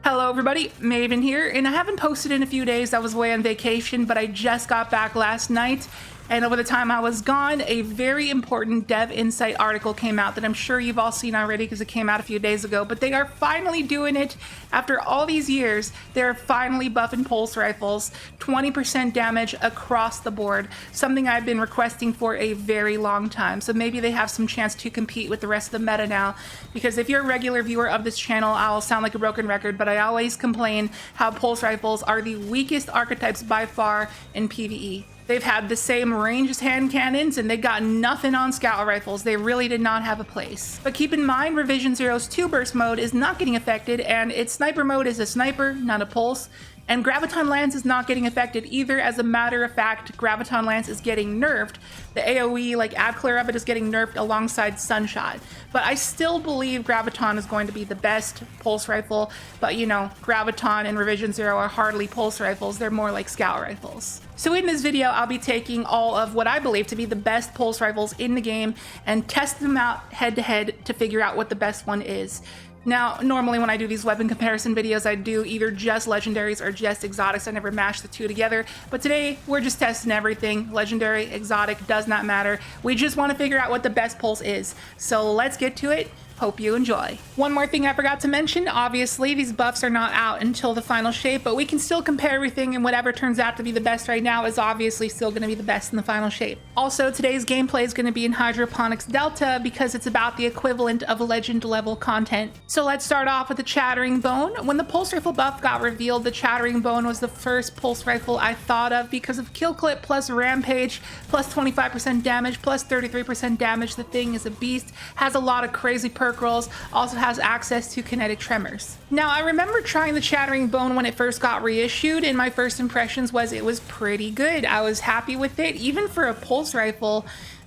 Hello everybody, Maven here, and I haven't posted in a few days. I was away on vacation, but I just got back last night, and over the time I was gone, a very important Dev Insight article came out that I'm sure you've all seen already because it came out a few days ago, but they are finally doing it. After all these years, they're finally buffing pulse rifles, 20% damage across the board, something I've been requesting for a very long time. So maybe they have some chance to compete with the rest of the meta now, because if you're a regular viewer of this channel, I'll sound like a broken record, but I always complain how pulse rifles are the weakest archetypes by far in PvE. They've had the same range as hand cannons, and they got nothing on scout rifles. They really did not have a place. But keep in mind, Revision Zero's 2-burst mode is not getting affected, and its sniper mode is a sniper, not a pulse. And Graviton Lance is not getting affected either. As a matter of fact, Graviton Lance is getting nerfed. The AoE, like ad clear of it, is getting nerfed alongside Sunshot. But I still believe Graviton is going to be the best pulse rifle. But you know, Graviton and Revision Zero are hardly pulse rifles. They're more like scout rifles. So in this video, I'll be taking all of what I believe to be the best pulse rifles in the game and test them out head to head to figure out what the best one is. Now, normally when I do these weapon comparison videos, I do either just legendaries or just exotics. I never mash the two together. But today, we're just testing everything. Legendary, exotic, does not matter. We just want to figure out what the best pulse is. So let's get to it. Hope you enjoy. One more thing I forgot to mention, obviously these buffs are not out until the final shape, but we can still compare everything, and whatever turns out to be the best right now is obviously still going to be the best in the final shape. Also, today's gameplay is going to be in Hydroponics Delta because it's about the equivalent of legend level content. So let's start off with the Chattering Bone. When the pulse rifle buff got revealed, the Chattering Bone was the first pulse rifle I thought of because of kill clip plus rampage plus 25% damage plus 33% damage. The thing is a beast, has a lot of crazy perk rolls, also has access to kinetic tremors. Now, I remember trying the Chattering Bone when it first got reissued, and my first impressions was it was pretty good. I was happy with it, even for a pulse rifle.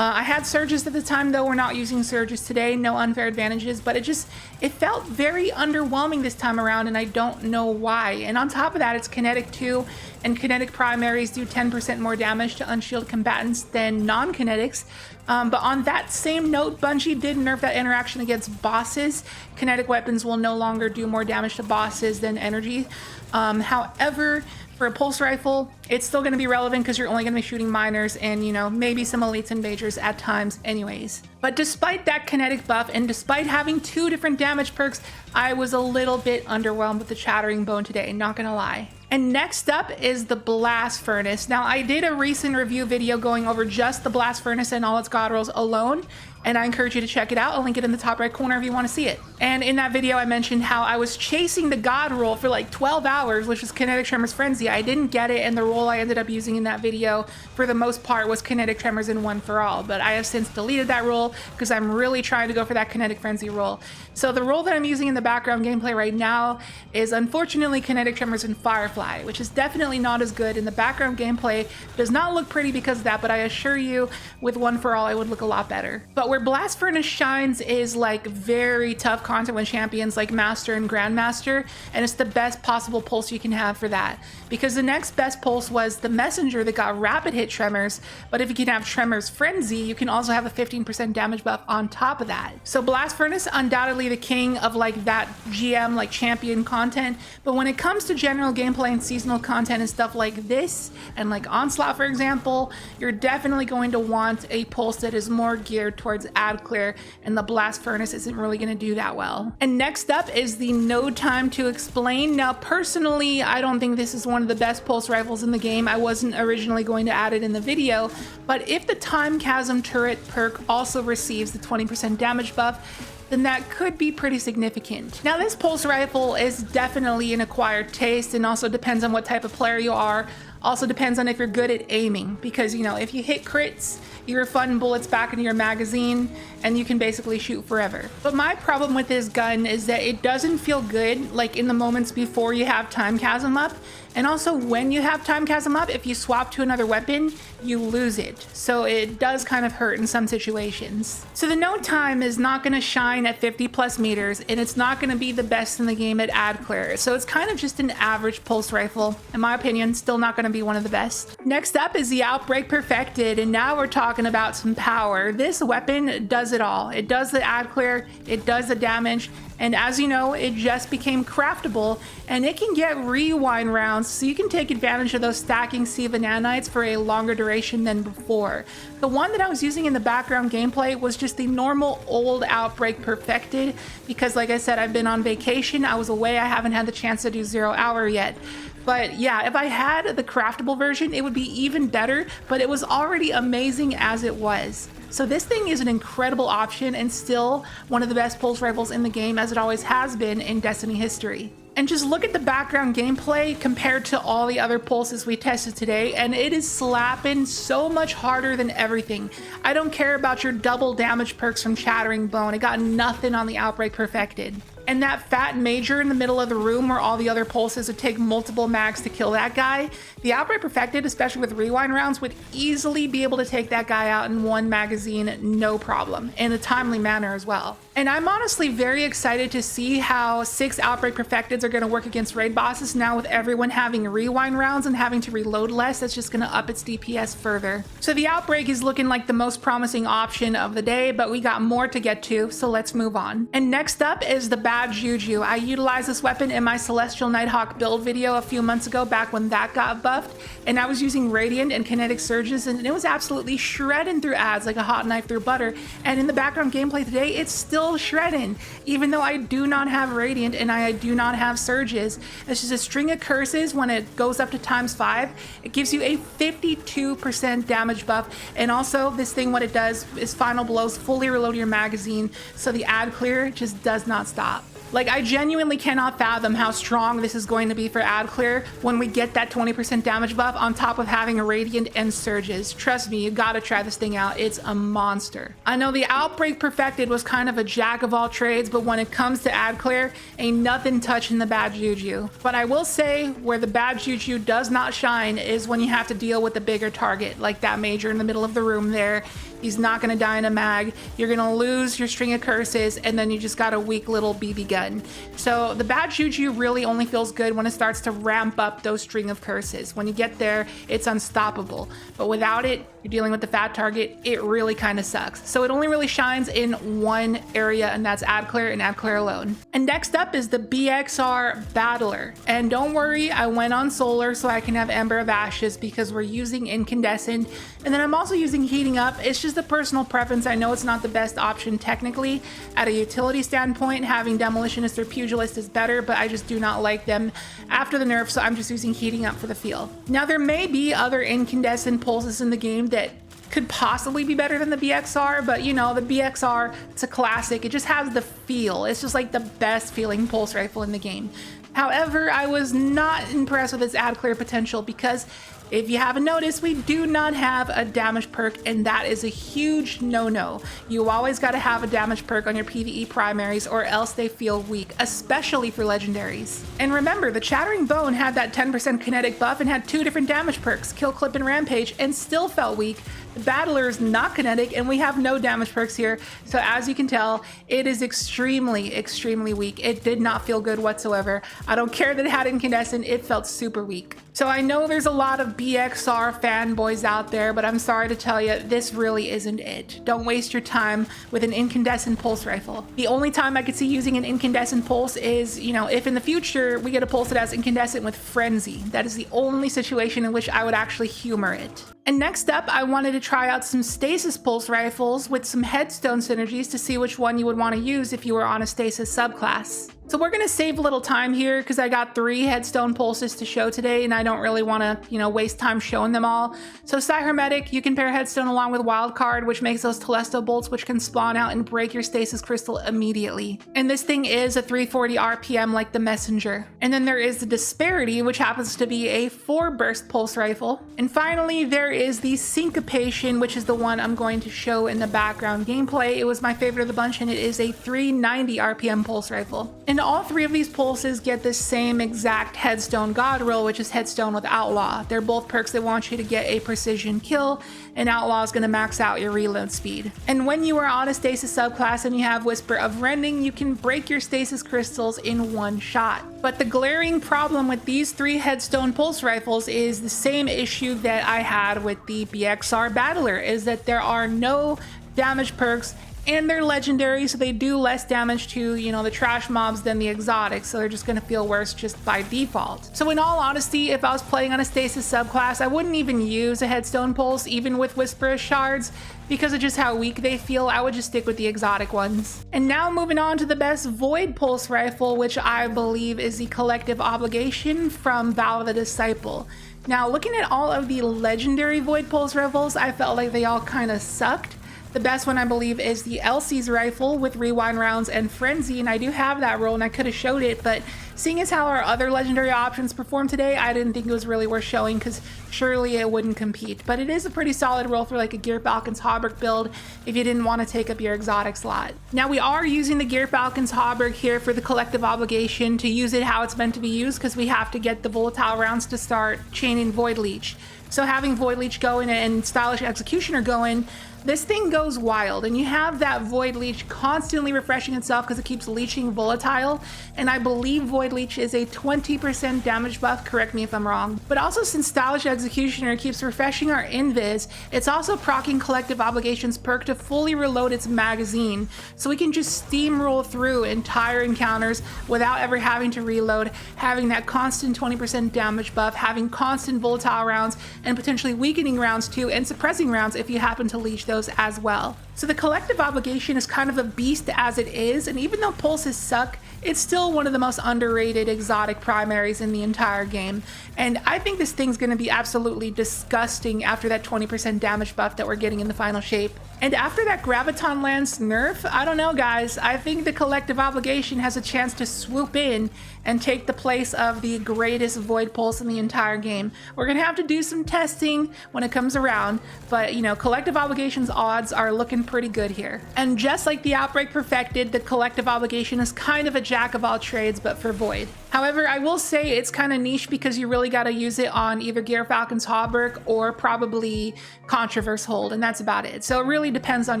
I had surges at the time, though. We're not using surges today, no unfair advantages, but it felt very underwhelming this time around, and I don't know why. And on top of that, it's kinetic too, and kinetic primaries do 10% more damage to unshielded combatants than non-kinetics. But on that same note, Bungie did nerf that interaction against bosses. Kinetic weapons will no longer do more damage to bosses than energy. However, for a pulse rifle, it's still going to be relevant because you're only going to be shooting miners and, you know, maybe some elites and majors at times anyways. But despite that kinetic buff and despite having two different damage perks, I was a little bit underwhelmed with the Chattering Bone today, not gonna lie. And next up is the Blast Furnace. Now, I did a recent review video going over just the Blast Furnace and all its god rolls alone, and I encourage you to check it out. I'll link it in the top right corner if you want to see it. And in that video, I mentioned how I was chasing the god roll for like 12 hours, which was Kinetic Tremors Frenzy. I didn't get it, and the roll I ended up using in that video, for the most part, was Kinetic Tremors in One for All. But I have since deleted that roll because I'm really trying to go for that Kinetic Frenzy roll. So the roll that I'm using in the background gameplay right now is unfortunately Kinetic Tremors in Firefly, which is definitely not as good. And the background gameplay does not look pretty because of that, but I assure you, with One for All, it would look a lot better. But where Blast Furnace shines is like very tough content with champions like Master and Grandmaster, and it's the best possible pulse you can have for that. Because the next best pulse was the Messenger that got rapid hit tremors, but if you can have Tremors Frenzy, you can also have a 15% damage buff on top of that. So Blast Furnace, undoubtedly the king of like that GM, like champion content, but when it comes to general gameplay and seasonal content and stuff like this, and like Onslaught for example, you're definitely going to want a pulse that is more geared towards ad clear, and the Blast Furnace isn't really going to do that well. And next up is the No Time to Explain. Now personally, I don't think this is one of the best pulse rifles in the game. I wasn't originally going to add it in the video, but if the Time Chasm turret perk also receives the 20% damage buff, then that could be pretty significant. Now, this pulse rifle is definitely an acquired taste, and also depends on what type of player you are. Also depends on if you're good at aiming, because, you know, if you hit crits, you're refunding bullets back into your magazine, and you can basically shoot forever. But my problem with this gun is that it doesn't feel good, like in the moments before you have Time Chasm up, and also when you have Time Chasm up, if you swap to another weapon, you lose it. So it does kind of hurt in some situations. So the No Time is not going to shine at 50 plus meters, and it's not going to be the best in the game at ad clear. So it's kind of just an average pulse rifle. In my opinion, still not going to be one of the best. Next up is the Outbreak Perfected, and now we're talking about some power. This weapon does it all. It does the ad clear, it does the damage, And as you know, it just became craftable, and it can get rewind rounds, so you can take advantage of those stacking Siva nanites for a longer duration than before. The one that I was using in the background gameplay was just the normal old Outbreak Perfected, because like I said, I've been on vacation, I was away, I haven't had the chance to do 0 hour yet. But yeah, if I had the craftable version, it would be even better, but it was already amazing as it was. So this thing is an incredible option and still one of the best pulse rifles in the game, as it always has been in Destiny history. And just look at the background gameplay compared to all the other pulses we tested today, and it is slapping so much harder than everything. I don't care about your double damage perks from Chattering Bone. It got nothing on the Outbreak Perfected. And that fat major in the middle of the room where all the other pulses would take multiple mags to kill that guy, the Outbreak Perfected, especially with rewind rounds, would easily be able to take that guy out in one magazine, no problem, in a timely manner as well. And I'm honestly very excited to see how 6 Outbreak Perfecteds are going to work against raid bosses now, with everyone having rewind rounds and having to reload less. That's just going to up its DPS further. So the Outbreak is looking like the most promising option of the day, but we got more to get to, so let's move on. And next up is the bad Juju. I utilized this weapon in my Celestial Nighthawk build video a few months ago, back when that got buffed, and I was using Radiant and Kinetic Surges, and it was absolutely shredding through ads like a hot knife through butter. And in the background gameplay today, it's still shredding, even though I do not have Radiant and I do not have Surges. It's just a string of curses. When it goes up to ×5, it gives you a 52% damage buff, and also this thing, what it does is final blows fully reload your magazine, so the ad clear just does not stop. Like, I genuinely cannot fathom how strong this is going to be for ad clear when we get that 20% damage buff on top of having a Radiant and Surges. Trust me, you gotta try this thing out. It's a monster. I know the Outbreak Perfected was kind of a jack of all trades, but when it comes to ad clear, ain't nothing touching the bad Juju. But I will say, where the bad Juju does not shine is when you have to deal with a bigger target, like that major in the middle of the room there. He's not going to die in a mag. You're going to lose your string of curses, and then you just got a weak little BB gun. So the bad Juju really only feels good when it starts to ramp up those string of curses. When you get there, it's unstoppable. But without it, you're dealing with the fat target. It really kind of sucks. So it only really shines in one area, and that's ad clear and ad clear alone. And next up is the BXR Battler. And don't worry, I went on solar so I can have Ember of Ashes, because we're using incandescent. And then I'm also using heating up. It's just a personal preference. I know it's not the best option technically. At a utility standpoint, having Demolitionist or Pugilist is better, but I just do not like them after the nerf, so I'm just using heating up for the feel. Now, there may be other incandescent pulses in the game that could possibly be better than the BXR, but you know, the BXR, it's a classic. It just has the feel. It's just like the best feeling pulse rifle in the game. However, I was not impressed with its ad clear potential, because if you haven't noticed, we do not have a damage perk, and that is a huge no-no. You always got to have a damage perk on your PvE primaries, or else they feel weak, especially for legendaries. And remember, the Chattering Bone had that 10% kinetic buff and had 2 different damage perks, Kill Clip and Rampage, and still felt weak. The Battler is not kinetic, and we have no damage perks here, so as you can tell, it is extremely, extremely weak. It did not feel good whatsoever. I don't care that it had incandescent, it felt super weak. So I know there's a lot of BXR fanboys out there, but I'm sorry to tell you, this really isn't it. Don't waste your time with an incandescent pulse rifle. The only time I could see using an incandescent pulse is, you know, if in the future we get a pulse that has incandescent with Frenzy. That is the only situation in which I would actually humor it. And next up, I wanted to try out some stasis pulse rifles with some headstone synergies to see which one you would want to use if you were on a stasis subclass. So we're going to save a little time here, because I got 3 headstone pulses to show today, and I don't really want to, you know, waste time showing them all. So Hermetic, you can pair headstone along with Wildcard, which makes those Telesto bolts, which can spawn out and break your stasis crystal immediately. And this thing is a 340 RPM like the Messenger. And then there is the Disparity, which happens to be a 4-burst pulse rifle. And finally, there is the Syncopation, which is the one I'm going to show in the background gameplay. It was my favorite of the bunch, and it is a 390 RPM pulse rifle. And all 3 of these pulses get the same exact headstone god roll, which is headstone with Outlaw. They're both perks that want you to get a precision kill, and Outlaw is going to max out your reload speed. And when you are on a stasis subclass and you have Whisper of Rending, you can break your stasis crystals in one shot. But the glaring problem with these 3 headstone pulse rifles is the same issue that I had with the BXR Battler, is that there are no damage perks and they're legendary, so they do less damage to, you know, the trash mobs than the exotics, so they're just gonna feel worse just by default. So in all honesty, if I was playing on a stasis subclass, I wouldn't even use a headstone pulse, even with Whisperous Shards, because of just how weak they feel. I would just stick with the exotic ones. And now moving on to the best Void Pulse rifle, which I believe is the Collective Obligation from Valve the Disciple. Now, looking at all of the legendary Void Pulse rifles, I felt like they all kind of sucked. The best one, I believe, is the Elsie's rifle with Rewind Rounds and Frenzy, and I do have that roll and I could have showed it, but seeing as how our other legendary options performed today, I didn't think it was really worth showing because surely it wouldn't compete. But it is a pretty solid roll for like a Gear Falcon's Hauberk build if you didn't want to take up your exotic slot. Now we are using the Gear Falcon's Hauberk here for the Collective Obligation to use it how it's meant to be used, because we have to get the volatile rounds to start chaining Void Leech. So having Void Leech going and Stylish Executioner going, this thing goes wild, and you have that Void Leech constantly refreshing itself because it keeps leeching volatile, and I believe Void Leech is a 20% damage buff, correct me if I'm wrong. But also, since Stylish Executioner keeps refreshing our invis, it's also proccing Collective Obligation's perk to fully reload its magazine, so we can just steamroll through entire encounters without ever having to reload, having that constant 20% damage buff, having constant volatile rounds, and potentially weakening rounds too, and suppressing rounds if you happen to leech those as well. So the Collective Obligation is kind of a beast as it is, and even though pulses suck, it's still one of the most underrated exotic primaries in the entire game. And I think this thing's going to be absolutely disgusting after that 20% damage buff that we're getting in the final shape. And after that Graviton Lance nerf, I don't know guys, I think the Collective Obligation has a chance to swoop in and take the place of the greatest Void Pulse in the entire game. We're going to have to do some testing when it comes around, but you know, Collective Obligation's odds are looking pretty good here. And just like the Outbreak Perfected, the Collective Obligation is kind of a jack of all trades, but for Void. However, I will say it's kind of niche because you really got to use it on either Gear Falcon's Hauberk or probably Controverse Hold, and that's about it. So it really depends on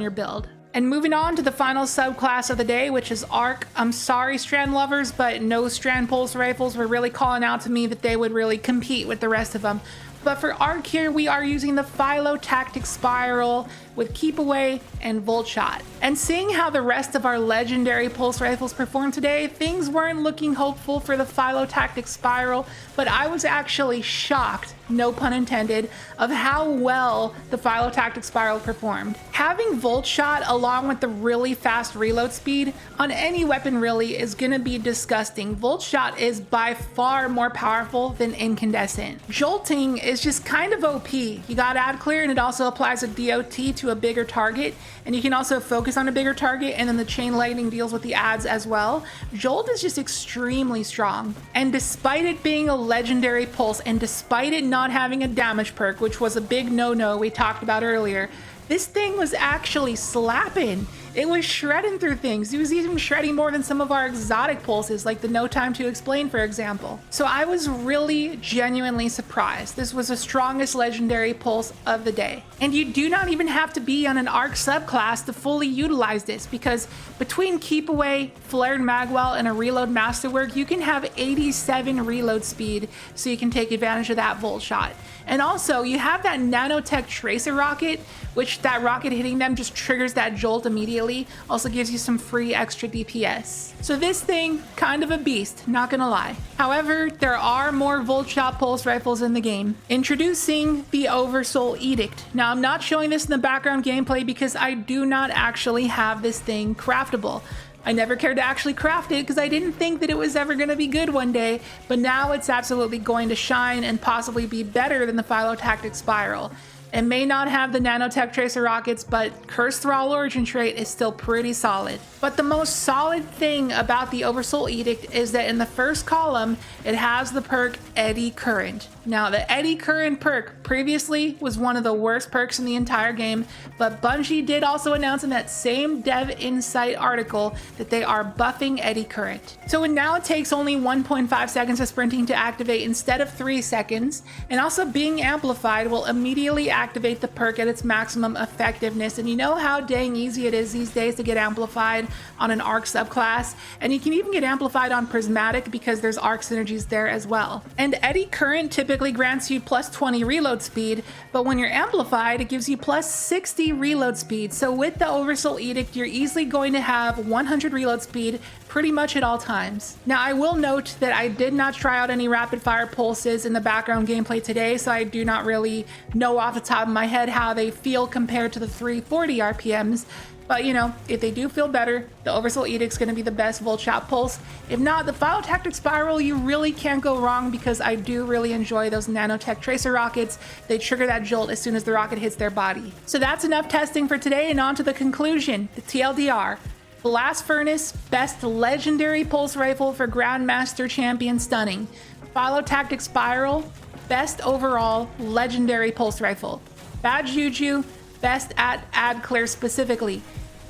your build. And moving on to the final subclass of the day, which is Arc. I'm sorry, Strand lovers, but no Strand Pulse rifles were really calling out to me that they would really compete with the rest of them. But for Arc here, we are using the Phyllotactic Spiral with Keep Away and Volt Shot. And seeing how the rest of our legendary pulse rifles performed today, things weren't looking hopeful for the Phyllotactic Spiral, but I was actually shocked, no pun intended, of how well the Phyllotactic Spiral performed. Having Volt Shot along with the really fast reload speed on any weapon really is gonna be disgusting. Volt Shot is by far more powerful than Incandescent. Jolting is just kind of OP. You got Ad Clear, and it also applies a DOT to a bigger target, and you can also focus on a bigger target, and then the Chain Lightning deals with the ads as well. Jolt is just extremely strong, and despite it being a legendary pulse, and despite it not having a damage perk, which was a big no-no we talked about earlier, this thing was actually slapping. It was shredding through things. It was even shredding more than some of our exotic pulses, like the No Time to Explain, for example. So I was really genuinely surprised. This was the strongest legendary pulse of the day. And you do not even have to be on an Arc subclass to fully utilize this, because between Keep Away, Flared Magwell, and a Reload Masterwork, you can have 87 reload speed, so you can take advantage of that Volt Shot. And also, you have that Nanotech Tracer Rocket, which that rocket hitting them just triggers that jolt immediately. Also gives you some free extra DPS. So this thing, kind of a beast, not gonna lie. However, there are more Volt Shot pulse rifles in the game. Introducing the Oversoul Edict. Now, I'm not showing this in the background gameplay because I do not actually have this thing craftable. I never cared to actually craft it because I didn't think that it was ever going to be good one day, but now it's absolutely going to shine and possibly be better than the Phyllotactic Spiral. It may not have the Nanotech Tracer Rockets, but Curse Thrall Origin trait is still pretty solid. But the most solid thing about the Oversoul Edict is that in the first column, it has the perk Eddy Current. Now, the Eddy Current perk previously was one of the worst perks in the entire game, but Bungie did also announce in that same Dev Insight article that they are buffing Eddy Current. So now it takes only 1.5 seconds of sprinting to activate instead of 3 seconds, and also being amplified will immediately activate the perk at its maximum effectiveness. And you know how dang easy it is these days to get amplified on an arc subclass, and you can even get amplified on prismatic because there's arc synergies there as well. And Eddy Current typically grants you plus 20 reload speed, but when you're amplified, it gives you plus 60 reload speed. So with the Oversoul Edict, you're easily going to have 100 reload speed pretty much at all times. Now, I will note that I did not try out any rapid fire pulses in the background gameplay today, so I do not really know off the top of my head how they feel compared to the 340 RPMs. But you know, if they do feel better, the Oversoul Edict's going to be the best Volt Shot pulse. If not, the Phyllotactic Spiral, you really can't go wrong, because I do really enjoy those nanotech tracer rockets. They trigger that jolt as soon as the rocket hits their body. So that's enough testing for today, and on to the conclusion, the TLDR. Blast Furnace, best legendary pulse rifle for Grandmaster Champion Stunning. Phyllotactic Spiral, best overall legendary pulse rifle. Bad Juju, best at Ad Clear specifically.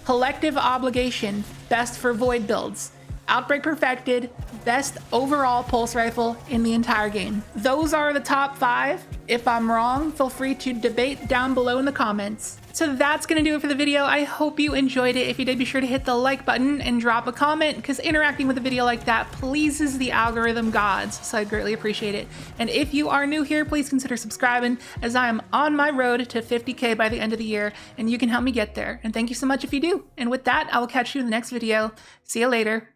Collective Obligation, best for Void builds. Outbreak Perfected, best overall pulse rifle in the entire game. Those are the top 5. If I'm wrong, feel free to debate down below in the comments. So that's gonna do it for the video. I hope you enjoyed it. If you did, be sure to hit the like button and drop a comment, because interacting with a video like that pleases the algorithm gods, so I'd greatly appreciate it. And if you are new here, please consider subscribing, as I am on my road to 50K by the end of the year, and you can help me get there. And thank you so much if you do. And with that, I will catch you in the next video. See you later.